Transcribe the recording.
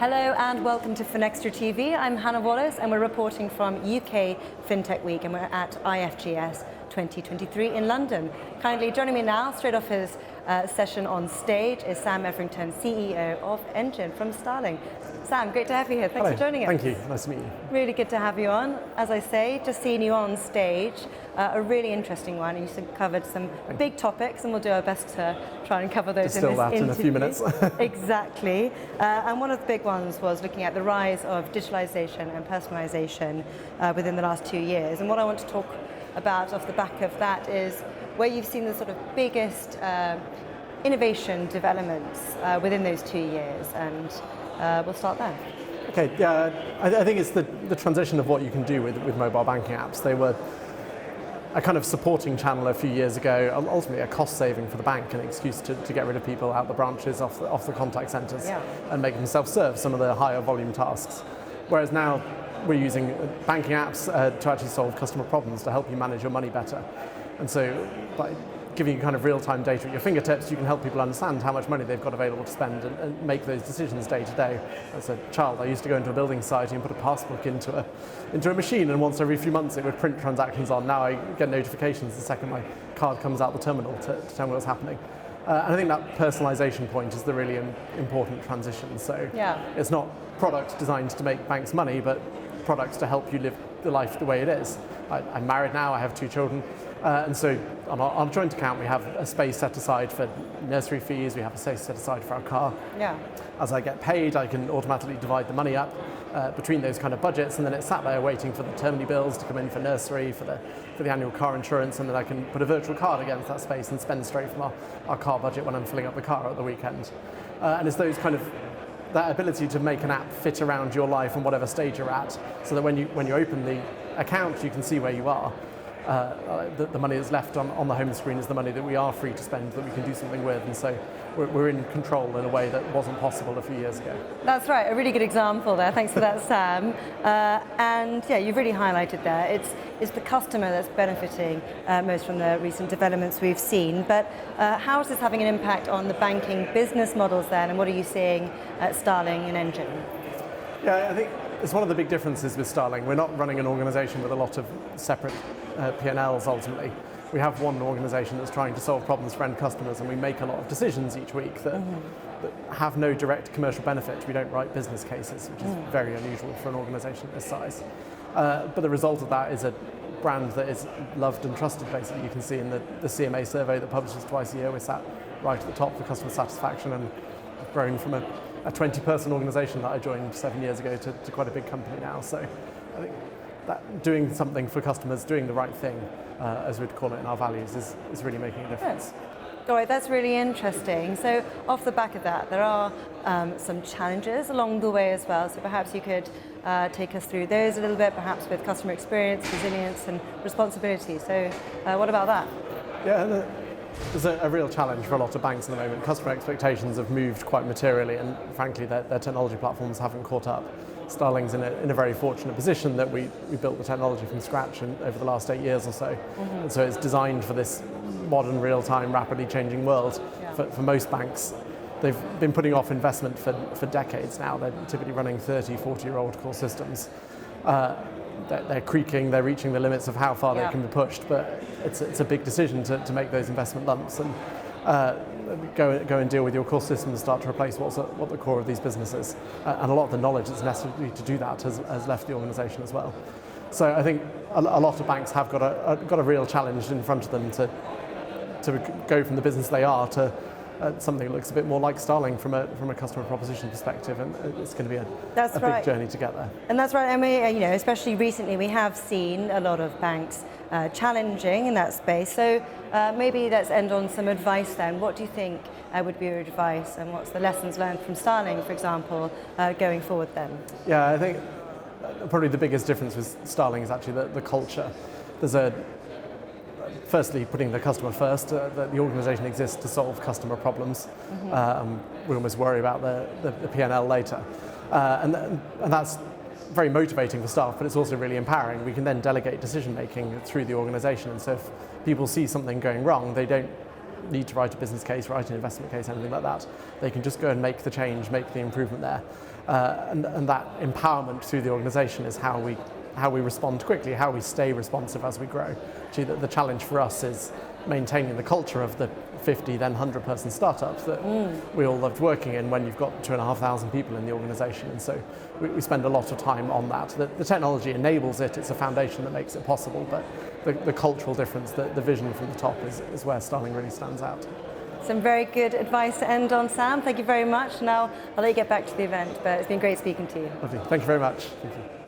Hello and welcome to Finextra TV. I'm Hannah Wallace and we're reporting from UK FinTech Week and we're at IFGS 2023 in London. Kindly joining me now, straight off his session on stage, is Sam Everington, CEO of Engine from Starling. Sam, great to have you here. Thanks for joining us. Thank you. Nice to meet you. Really good to have you on. As I say, just seeing you on stage, a really interesting one. You covered some big topics, and we'll do our best to try and cover those in this interview. In a few minutes. Exactly. And one of the big ones was looking at the rise of digitalisation and personalisation within the last 2 years. And what I want to talk about off the back of that is where you've seen the sort of biggest innovation developments within those 2 years. And we'll start there. Okay, yeah, I think it's the transition of what you can do with mobile banking apps. They were a kind of supporting channel a few years ago, ultimately a cost saving for the bank, an excuse to get rid of people out the branches, off the contact centres, and make them self-serve some of the higher volume tasks. Whereas now we're using banking apps to actually solve customer problems, to help you manage your money better. And so by giving you kind of real-time data at your fingertips, you can help people understand how much money they've got available to spend and make those decisions day to day. As a child, I used to go into a building site and put a passbook into a machine, and once every few months it would print transactions on. Now I get notifications the second my card comes out the terminal to tell me what's happening. And I think that personalisation point is the really important transition. So it's not products designed to make banks money, but products to help you live the life the way it is. I'm married now, I have 2 children, and so on our joint account we have a space set aside for nursery fees, we have a space set aside for our car. As I get paid, I can automatically divide the money up between those kind of budgets, and then it's sat there waiting for the termini bills to come in for nursery, for the annual car insurance, and then I can put a virtual card against that space and spend straight from our car budget when I'm filling up the car at the weekend. And it's those kind of that ability to make an app fit around your life and whatever stage you're at, so that when you open the account, you can see where you are. The money that's left on the home screen is the money that we are free to spend, that we can do something with, and so we're in control in a way that wasn't possible a few years ago. That's right, a really good example there. Thanks for that, Sam. And yeah, you've really highlighted there. It's the customer that's benefiting most from the recent developments we've seen. But how is this having an impact on the banking business models then, and what are you seeing at Starling and Engine? Yeah, I think it's one of the big differences with Starling. We're not running an organisation with a lot of separate P&Ls ultimately. We have one organisation that's trying to solve problems for end customers, and we make a lot of decisions each week that have no direct commercial benefit. We don't write business cases, which is very unusual for an organisation this size. But the result of that is a brand that is loved and trusted, basically. You can see in the CMA survey that publishes twice a year, we're sat right at the top for customer satisfaction, and have grown from a 20-person organisation that I joined 7 years ago to quite a big company now. So I think that doing something for customers, doing the right thing, as we'd call it in our values, is really making a difference. All right, that's really interesting. So off the back of that, there are some challenges along the way as well. So perhaps you could take us through those a little bit, perhaps with customer experience, resilience and responsibility. So what about that? Yeah, there's a real challenge for a lot of banks at the moment. Customer expectations have moved quite materially, and frankly their technology platforms haven't caught up. Starling's in a very fortunate position that we built the technology from scratch over the last 8 years or so. And so it's designed for this modern, real-time, rapidly changing world. For most banks, they've been putting off investment for decades now. They're typically running 30, 40-year-old core systems. They're creaking, they're reaching the limits of how far they can be pushed, but it's a big decision to make those investment lumps and go and deal with your core system and start to replace what the core of these businesses. And a lot of the knowledge that's necessary to do that has left the organisation as well. So I think a lot of banks have got a real challenge in front of them to go from the business they are to something that looks a bit more like Starling from a customer proposition perspective, and it's going to be a big journey to get there. And that's right, and we, especially recently, we have seen a lot of banks challenging in that space. So maybe let's end on some advice then. What do you think would be your advice, and what's the lessons learned from Starling, for example, going forward then? Yeah, I think probably the biggest difference with Starling is actually the culture. There's firstly, putting the customer first. The organisation exists to solve customer problems. We almost worry about the P&L later. And that's very motivating for staff, but it's also really empowering. We can then delegate decision making through the organisation. And so if people see something going wrong, they don't need to write a business case, write an investment case, anything like that. They can just go and make the change, make the improvement there. and that empowerment through the organisation is how we respond quickly, how we stay responsive as we grow. Actually, the challenge for us is maintaining the culture of the 50, then 100-person startups that we all loved working in when you've got 2,500 people in the organisation. And so we spend a lot of time on that. The technology enables it, it's a foundation that makes it possible, but the cultural difference, the vision from the top is where Starling really stands out. Some very good advice to end on, Sam. Thank you very much. Now I'll let you get back to the event, but it's been great speaking to you. Lovely. Thank you very much. Thank you.